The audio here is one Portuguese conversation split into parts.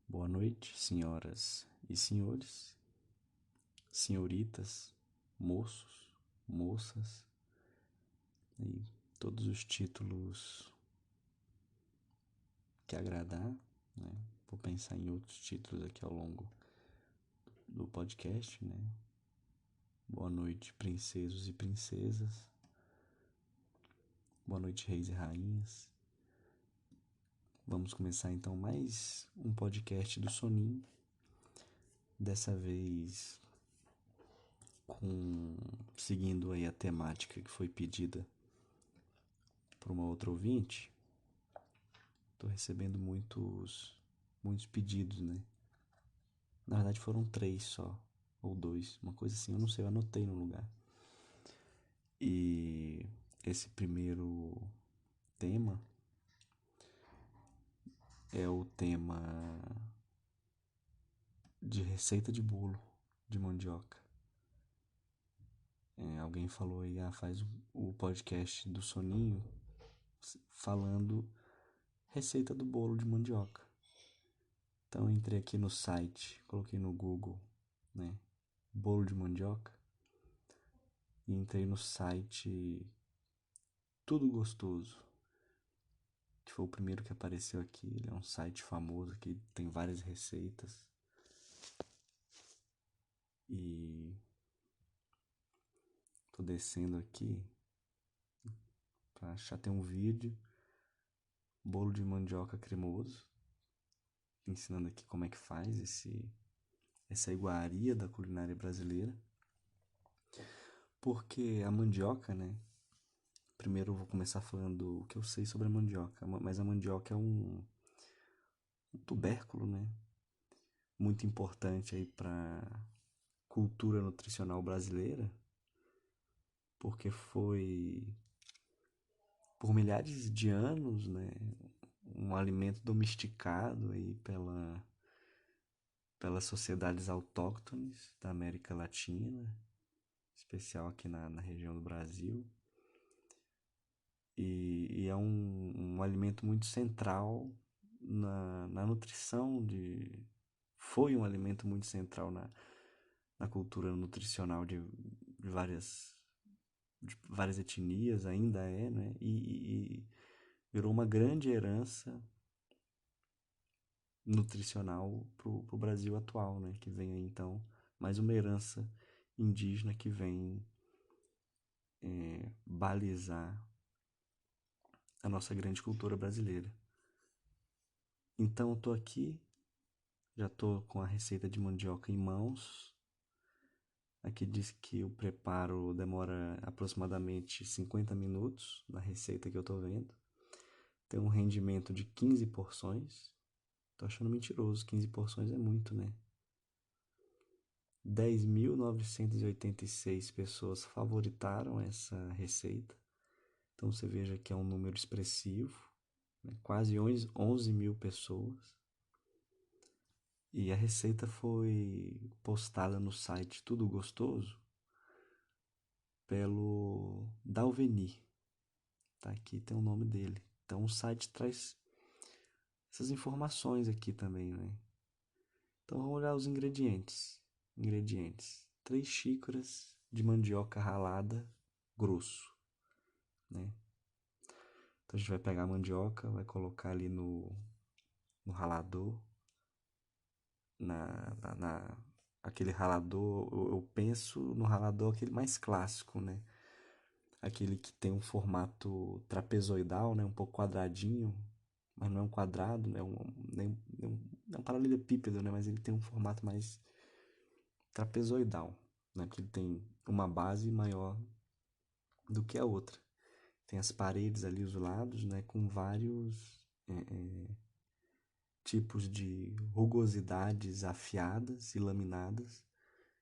Boa noite, senhoras e senhores, senhoritas, moços, moças e todos os títulos que agradar, né? Vou pensar em outros títulos aqui ao longo do podcast, né? Boa noite, princesos e princesas. Boa noite, reis e rainhas. Vamos começar então mais um podcast do Soninho. Dessa vez seguindo aí a temática que foi pedida por uma outra ouvinte. Tô recebendo muitos pedidos, né? Na verdade foram 3 só, ou 2, uma coisa assim, eu não sei, eu anotei no lugar. E esse primeiro tema é o tema de receita de bolo de mandioca. Alguém falou aí, faz o podcast do Soninho falando receita do bolo de mandioca. Então eu entrei aqui no site, coloquei no Google, né, bolo de mandioca, e entrei no site Tudo Gostoso, que foi o primeiro que apareceu aqui. Ele é um site famoso que tem várias receitas. E tô descendo aqui pra achar, tem um vídeo, bolo de mandioca cremoso, ensinando aqui como é que faz essa iguaria da culinária brasileira. Porque a mandioca, né? Primeiro eu vou começar falando o que eu sei sobre a mandioca, mas a mandioca é um tubérculo, né? Muito importante aí para cultura nutricional brasileira, porque foi por milhares de anos, né, um alimento domesticado aí pelas sociedades autóctones da América Latina, em especial aqui na região do Brasil. E é um alimento muito central na nutrição foi um alimento muito central na cultura nutricional de várias etnias, ainda é, né? E virou uma grande herança nutricional pro Brasil atual, né? Que vem aí, então, mais uma herança indígena que vem balizar a nossa grande cultura brasileira. Então, eu tô aqui, já tô com a receita de mandioca em mãos. Aqui diz que o preparo demora aproximadamente 50 minutos na receita que eu tô vendo. Tem um rendimento de 15 porções. Tô achando mentiroso, 15 porções é muito, né? 10.986 pessoas favoritaram essa receita. Então você veja que é um número expressivo, né? Quase 11 mil pessoas. E a receita foi postada no site Tudo Gostoso pelo Dalveni. Tá aqui, tem o nome dele. Então o site traz essas informações aqui também, né? Então vamos olhar os ingredientes. Ingredientes: 3 xícaras de mandioca ralada grosso, né? Então a gente vai pegar a mandioca, vai colocar ali no ralador, aquele ralador, eu penso no ralador aquele mais clássico, né? Aquele que tem um formato trapezoidal, né? Um pouco quadradinho, mas não é um quadrado, né? É um paralelepípedo, né? Mas ele tem um formato mais trapezoidal, né? Porque ele tem uma base maior do que a outra. Tem as paredes ali, os lados, né? Com vários tipos de rugosidades afiadas e laminadas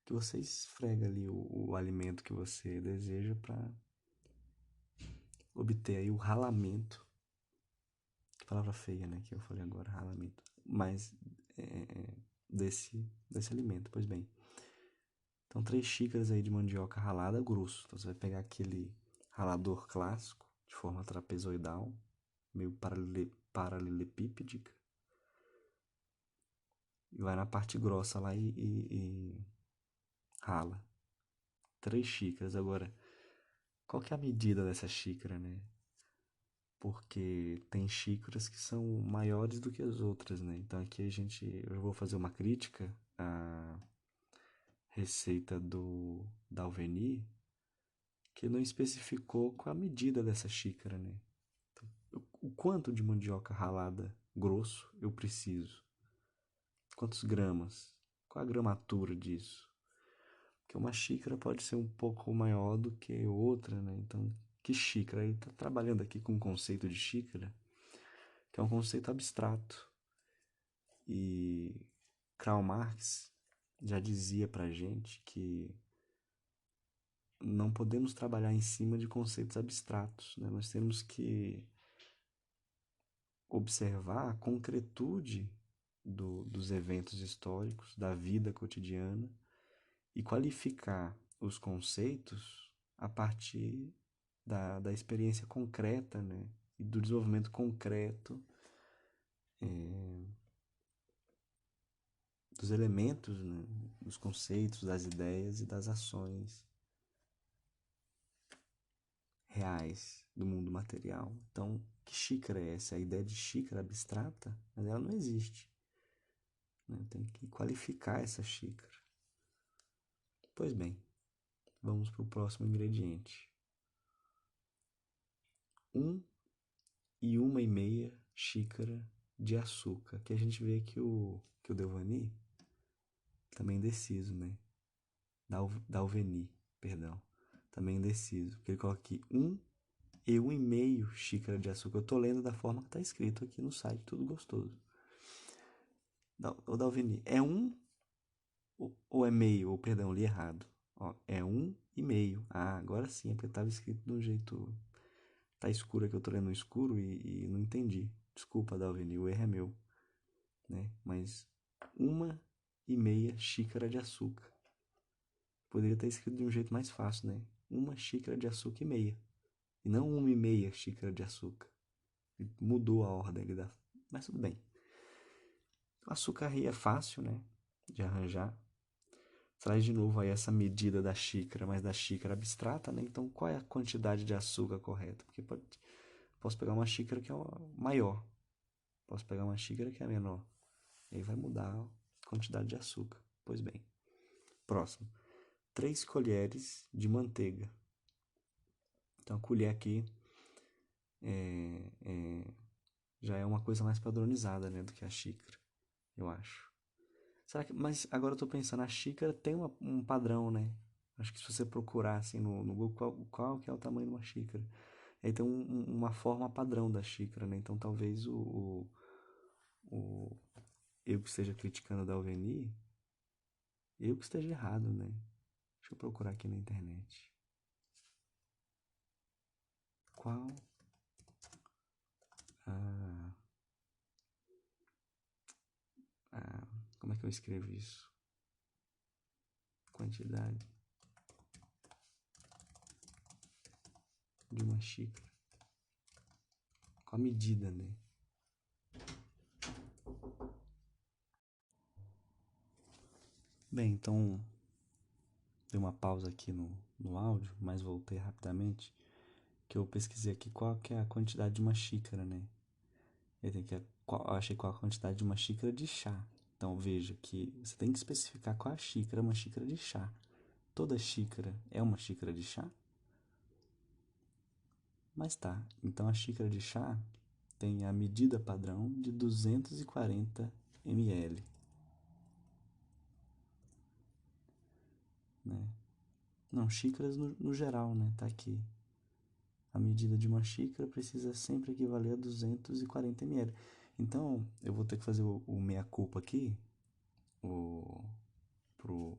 que você esfrega ali o alimento que você deseja para obter aí o ralamento. Que palavra feia, né? Que eu falei agora, ralamento. Mas desse alimento, pois bem. Então, 3 xícaras aí de mandioca ralada grosso. Então, você vai pegar aquele ralador clássico, de forma trapezoidal, meio paralelepípedica. e vai na parte grossa lá e rala. 3 xícaras. Agora, qual que é a medida dessa xícara, né? Porque tem xícaras que são maiores do que as outras, né? Então aqui eu vou fazer uma crítica à receita do Dalveny, que não especificou qual a medida dessa xícara, né? O quanto de mandioca ralada grosso eu preciso? Quantos gramas? Qual a gramatura disso? Porque uma xícara pode ser um pouco maior do que outra, né? Então, que xícara? Ele está trabalhando aqui com o conceito de xícara, que é um conceito abstrato. E Karl Marx já dizia pra gente que não podemos trabalhar em cima de conceitos abstratos, né? Nós temos que observar a concretude dos eventos históricos, da vida cotidiana e qualificar os conceitos a partir da experiência concreta, né? E do desenvolvimento concreto dos elementos, né? Dos conceitos, das ideias e das ações reais do mundo material. Então, que xícara é essa? A ideia de xícara abstrata, mas ela não existe, né? Tem que qualificar essa xícara. Pois bem, vamos para o próximo ingrediente. 1,5 xícara de açúcar. Que a gente vê que o Delvany também indeciso, né? Dalveny, perdão. Também indeciso. Porque ele coloca aqui 1,5 xícara de açúcar. Eu tô lendo da forma que tá escrito aqui no site, tudo gostoso. O Dalveny, é ou é meio? Ou, perdão, li errado. Ó, é 1,5. Ah, agora sim, é porque tava escrito de um jeito. Tá escuro aqui, eu tô lendo no escuro e não entendi. Desculpa, Dalveny, o erro é meu, né? Mas 1,5 xícara de açúcar. Poderia ter escrito de um jeito mais fácil, né? 1 xícara de açúcar e meia. E não 1,5 xícara de açúcar. Ele mudou a ordem ali da. Mas tudo bem. O açúcar aí é fácil, né? De arranjar. Traz de novo aí essa medida da xícara, mas da xícara abstrata, né? Então, qual é a quantidade de açúcar correta? Porque posso pegar uma xícara que é maior, posso pegar uma xícara que é menor. E aí vai mudar a quantidade de açúcar. Pois bem. Próximo. 3 colheres de manteiga. Então, a colher aqui já é uma coisa mais padronizada, né? Do que a xícara, eu acho. Mas agora eu tô pensando, a xícara tem um padrão, né? Acho que se você procurar assim no Google qual que é o tamanho de uma xícara, aí tem uma forma padrão da xícara, né? Então talvez o eu que esteja criticando o Dalveny, eu que esteja errado, né? Deixa eu procurar aqui na internet. Qual a, como é que eu escrevo isso? Quantidade de uma xícara. Qual a medida, né? Bem, então dei uma pausa aqui no áudio, mas voltei rapidamente, que eu pesquisei aqui qual que é a quantidade de uma xícara, né? Eu achei qual a quantidade de uma xícara de chá. Então veja que você tem que especificar qual a xícara, uma xícara de chá. Toda xícara é uma xícara de chá? Mas tá, então a xícara de chá tem a medida padrão de 240 ml, né? Não, xícaras no geral, né? Tá aqui. A medida de uma xícara precisa sempre equivaler a 240 ml. Então, eu vou ter que fazer o meia-culpa aqui, o, pro,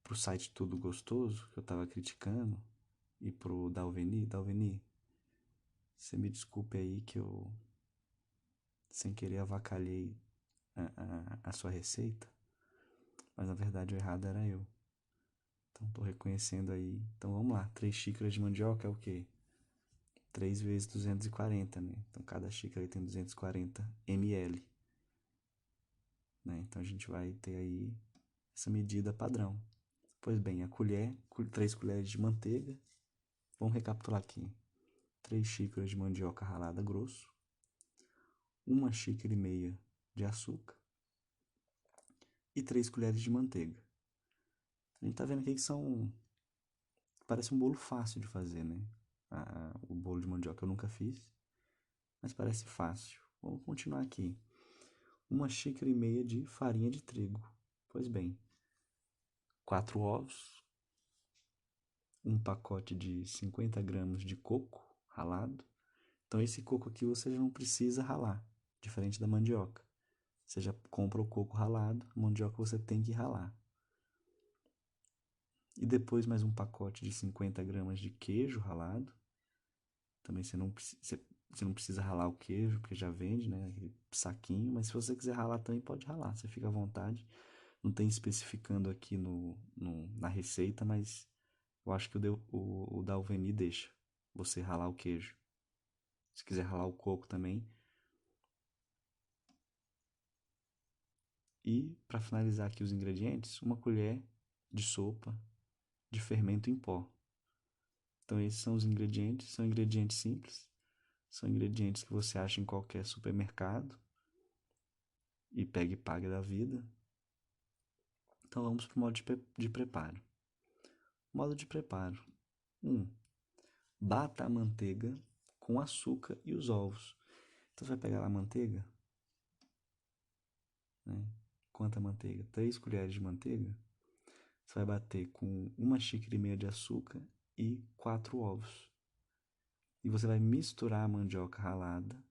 pro site Tudo Gostoso, que eu tava criticando, e pro Dalveny. Dalveny, você me desculpe aí que eu, sem querer, avacalhei a sua receita, mas na verdade o errado era eu. Então, tô reconhecendo aí. Então, vamos lá. 3 xícaras de mandioca é o quê? 3 vezes 240, né? Então, cada xícara aí tem 240 ml. né? Então a gente vai ter aí essa medida padrão. Pois bem, a colher, 3 colheres de manteiga. Vamos recapitular aqui. 3 xícaras de mandioca ralada grosso, 1,5 xícaras de açúcar e 3 colheres de manteiga. A gente tá vendo aqui que parece um bolo fácil de fazer, né? O bolo de mandioca eu nunca fiz, mas parece fácil. Vamos continuar aqui. 1,5 xícaras de farinha de trigo. Pois bem, 4 ovos, um pacote de 50 gramas de coco ralado. Então esse coco aqui você já não precisa ralar, diferente da mandioca. Você já compra o coco ralado, a mandioca você tem que ralar. E depois mais um pacote de 50 gramas de queijo ralado. Também você não precisa ralar o queijo, porque já vende, né? Aquele saquinho. Mas se você quiser ralar também pode ralar, você fica à vontade. Não tem especificando aqui na receita, mas eu acho que o da Alveni deixa você ralar o queijo. Se quiser ralar o coco também. E para finalizar aqui os ingredientes, uma colher de sopa de fermento em pó. Então esses são os ingredientes, são ingredientes simples, são ingredientes que você acha em qualquer supermercado e pega e paga da vida. Então vamos para o modo de preparo. Modo de preparo. 1. Bata a manteiga com açúcar e os ovos. Então você vai pegar a manteiga, né? Quanta manteiga? 3 colheres de manteiga. Você vai bater com 1,5 xícaras de açúcar e 4 ovos. E você vai misturar a mandioca ralada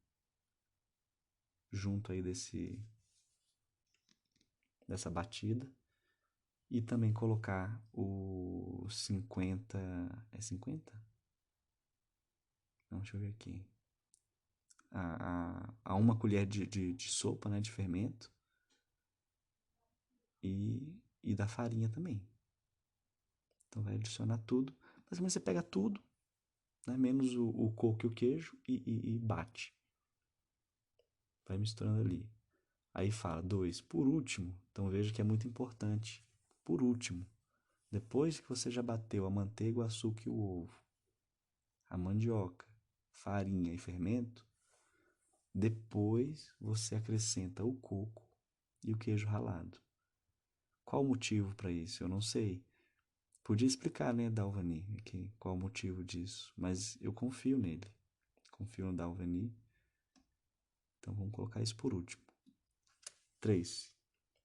junto aí dessa batida. E também colocar o 50... É 50? Não, deixa eu ver aqui. A uma colher de sopa, né, de fermento. E da farinha também. Então vai adicionar tudo. Mas você pega tudo, né, menos o coco e o queijo e bate. Vai misturando ali. Aí fala 2. Por último, então veja que é muito importante. Por último, depois que você já bateu a manteiga, o açúcar e o ovo, a mandioca, farinha e fermento, depois você acrescenta o coco e o queijo ralado. Qual o motivo para isso? Eu não sei. Podia explicar, né, Dalvani, qual o motivo disso, mas eu confio nele. Confio no Dalvani. Então vamos colocar isso por último. 3.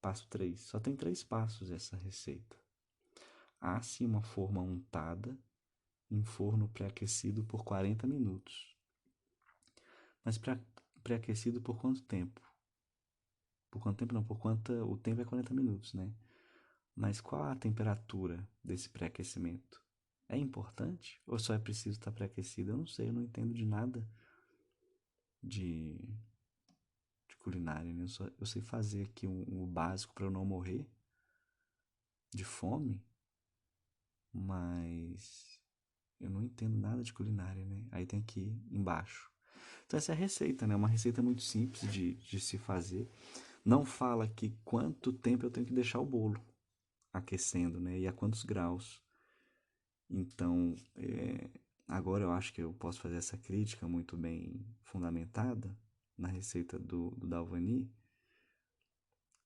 Passo 3. Só tem 3 passos essa receita. Asse uma forma untada em forno pré-aquecido por 40 minutos. Mas pré-aquecido por quanto tempo? Por quanto tempo não? O tempo é 40 minutos, né? Mas qual a temperatura desse pré-aquecimento? É importante? Ou só é preciso estar pré-aquecido? Eu não sei, eu não entendo de nada de, de culinária, né? Eu sei fazer aqui o básico para eu não morrer de fome, mas eu não entendo nada de culinária, né? Aí tem que ir embaixo. Então essa é a receita, né? Uma receita muito simples de se fazer. Não fala aqui quanto tempo eu tenho que deixar o bolo aquecendo, né? E a quantos graus. Então, agora eu acho que eu posso fazer essa crítica muito bem fundamentada na receita do Dalvani,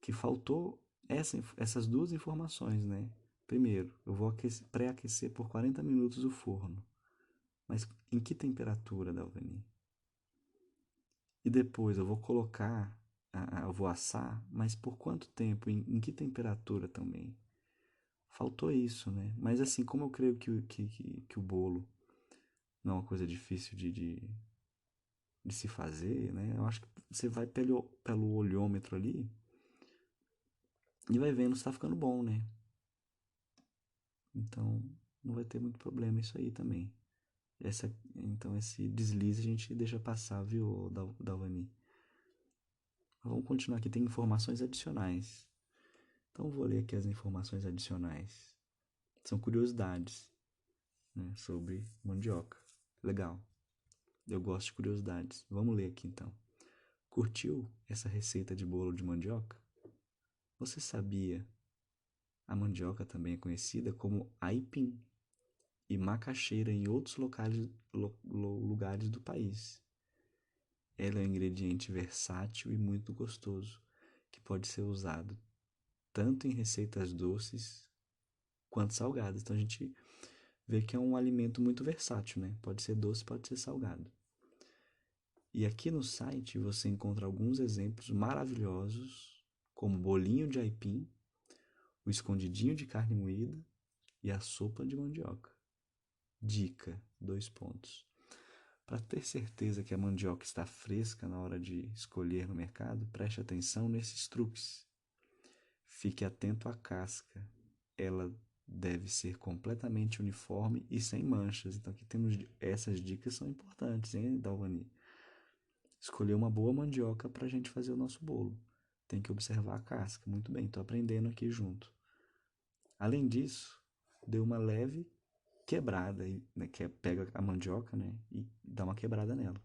que faltou essas duas informações, né? Primeiro, eu vou pré-aquecer por 40 minutos o forno. Mas em que temperatura, Dalvani? E depois eu vou colocar, eu vou assar, mas por quanto tempo? Em que temperatura também? Faltou isso, né? Mas assim, como eu creio que o bolo não é uma coisa difícil de se fazer, né? Eu acho que você vai pelo olhômetro ali e vai vendo se tá ficando bom, né? Então, não vai ter muito problema isso aí também. Então, esse deslize a gente deixa passar, viu, Dalvani? Vamos continuar aqui, tem informações adicionais. Então, eu vou ler aqui as informações adicionais. São curiosidades, né, sobre mandioca. Legal. Eu gosto de curiosidades. Vamos ler aqui então. Curtiu essa receita de bolo de mandioca? Você sabia? A mandioca também é conhecida como aipim e macaxeira em outros lugares do país. Ela é um ingrediente versátil e muito gostoso, que pode ser usado tanto em receitas doces quanto salgadas. Então a gente vê que é um alimento muito versátil, né? Pode ser doce, pode ser salgado. E aqui no site você encontra alguns exemplos maravilhosos, como o bolinho de aipim, o escondidinho de carne moída e a sopa de mandioca. Dica, 2 pontos. Para ter certeza que a mandioca está fresca na hora de escolher no mercado, preste atenção nesses truques. Fique atento à casca. Ela deve ser completamente uniforme e sem manchas. Então aqui temos essas dicas são importantes, hein, Dalvani? Escolher uma boa mandioca para a gente fazer o nosso bolo. Tem que observar a casca. Muito bem, estou aprendendo aqui junto. Além disso, dê uma leve quebrada, né, que pega a mandioca, né, e dá uma quebrada nela.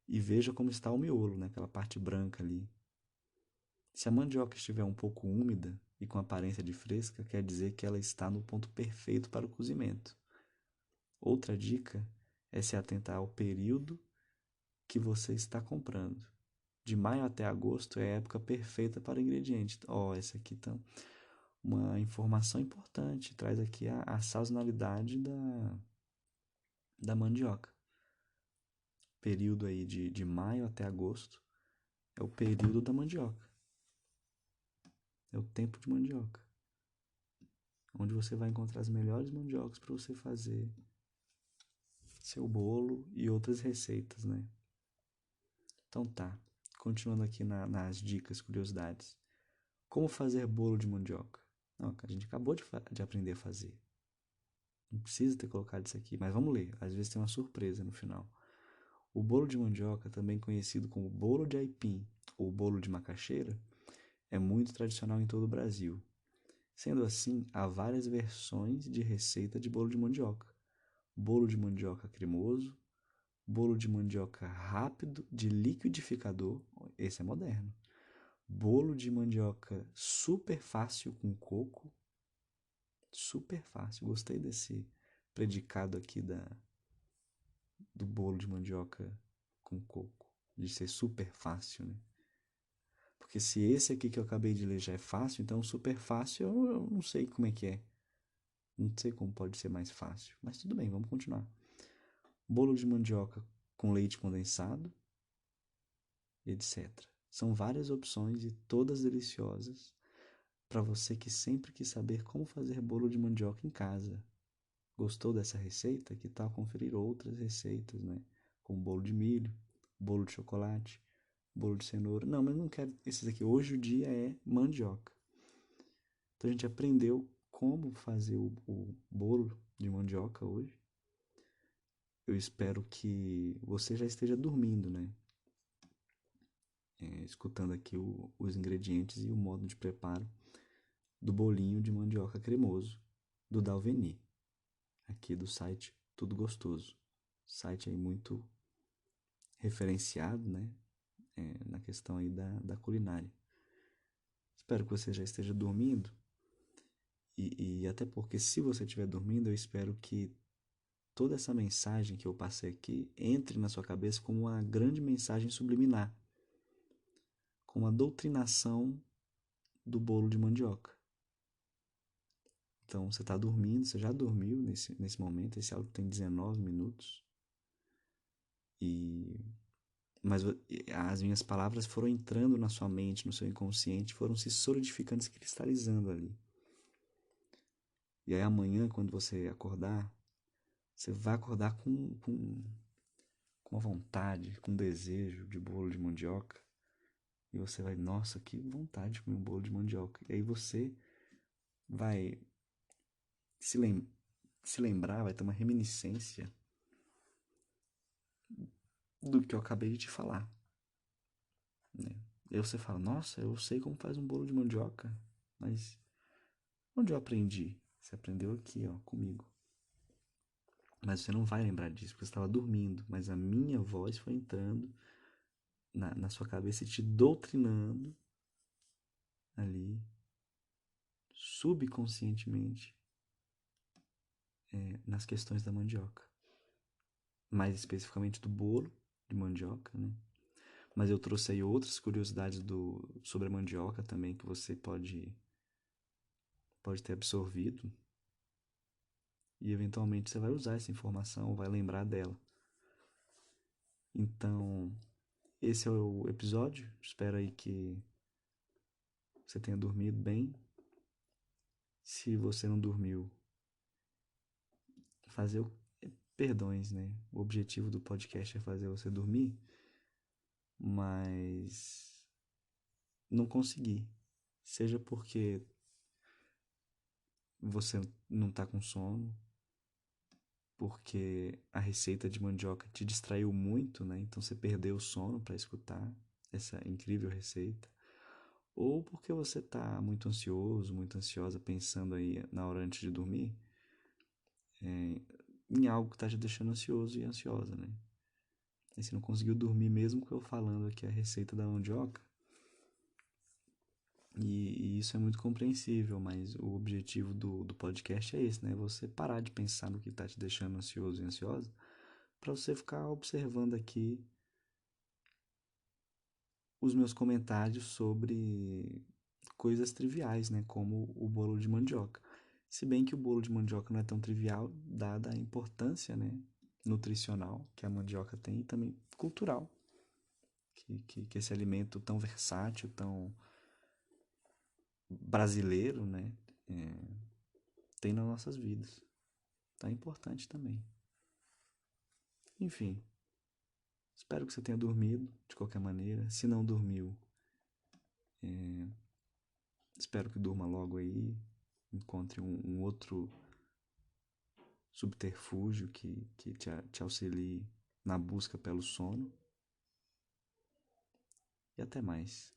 E veja como está o miolo, né, aquela parte branca ali. Se a mandioca estiver um pouco úmida e com aparência de fresca, quer dizer que ela está no ponto perfeito para o cozimento. Outra dica é se atentar ao período que você está comprando. De maio até agosto é a época perfeita para o ingrediente. Essa aqui tá uma informação importante. Traz aqui a sazonalidade da mandioca. Período aí de maio até agosto é o período da mandioca. É o tempo de mandioca. Onde você vai encontrar as melhores mandiocas para você fazer seu bolo e outras receitas, né? Então tá, continuando aqui nas dicas, curiosidades. Como fazer bolo de mandioca? Não, a gente acabou de aprender a fazer. Não precisa ter colocado isso aqui, mas vamos ler. Às vezes tem uma surpresa no final. O bolo de mandioca, também conhecido como bolo de aipim ou bolo de macaxeira, é muito tradicional em todo o Brasil. Sendo assim, há várias versões de receita de bolo de mandioca. Bolo de mandioca cremoso, bolo de mandioca rápido de liquidificador, esse é moderno. Bolo de mandioca super fácil com coco, super fácil. Gostei desse predicado aqui do bolo de mandioca com coco, de ser super fácil, né? Porque se esse aqui que eu acabei de ler já é fácil, então super fácil eu não sei como é que é. Não sei como pode ser mais fácil, mas tudo bem, vamos continuar. Bolo de mandioca com leite condensado, etc. São várias opções e todas deliciosas para você que sempre quis saber como fazer bolo de mandioca em casa. Gostou dessa receita? Que tal conferir outras receitas, né? Como bolo de milho, bolo de chocolate, bolo de cenoura. Não, mas não quero esses aqui. Hoje o dia é mandioca. Então a gente aprendeu como fazer o bolo de mandioca hoje. Eu espero que você já esteja dormindo, né? Escutando aqui os ingredientes e o modo de preparo do bolinho de mandioca cremoso do Dalveni, aqui do site Tudo Gostoso. Site aí muito referenciado, né? Na questão aí da culinária. Espero que você já esteja dormindo. E até porque se você estiver dormindo, eu espero que toda essa mensagem que eu passei aqui entre na sua cabeça como uma grande mensagem subliminar, como a doutrinação do bolo de mandioca. Então você está dormindo, você já dormiu nesse momento, esse áudio tem 19 minutos. Mas as minhas palavras foram entrando na sua mente, no seu inconsciente, foram se solidificando, se cristalizando ali. E aí amanhã, quando você acordar, você vai acordar com uma vontade, com um desejo de bolo de mandioca. E você vai, nossa, que vontade de comer um bolo de mandioca. E aí você vai se, se lembrar, vai ter uma reminiscência do que eu acabei de te falar, né? E aí você fala, nossa, eu sei como faz um bolo de mandioca, mas onde eu aprendi? Você aprendeu aqui, ó, comigo. Mas você não vai lembrar disso, porque você estava dormindo. Mas a minha voz foi entrando na sua cabeça e te doutrinando ali, subconscientemente, nas questões da mandioca. Mais especificamente do bolo de mandioca, né? Mas eu trouxe aí outras curiosidades sobre a mandioca também que você pode ter absorvido e eventualmente você vai usar essa informação, vai lembrar dela. Então, esse é o episódio. Espero aí que você tenha dormido bem. Se você não dormiu, fazer perdões, né? O objetivo do podcast é fazer você dormir, mas não consegui. Seja porque você não tá com sono, porque a receita de mandioca te distraiu muito, né? Então você perdeu o sono para escutar essa incrível receita. Ou porque você tá muito ansioso, muito ansiosa, pensando aí na hora antes de dormir, em algo que tá te deixando ansioso e ansiosa, né? E você não conseguiu dormir mesmo com eu falando aqui a receita da mandioca. E isso é muito compreensível, mas o objetivo do podcast é esse, né? Você parar de pensar no que tá te deixando ansioso e ansiosa, para você ficar observando aqui os meus comentários sobre coisas triviais, né? Como o bolo de mandioca. Se bem que o bolo de mandioca não é tão trivial, dada a importância, né, nutricional que a mandioca tem e também cultural, que esse alimento tão versátil, tão brasileiro, né, é, tem nas nossas vidas. Tá importante também. Enfim, espero que você tenha dormido de qualquer maneira. Se não dormiu, espero que durma logo aí. Encontre um outro subterfúgio que te auxilie na busca pelo sono. E até mais.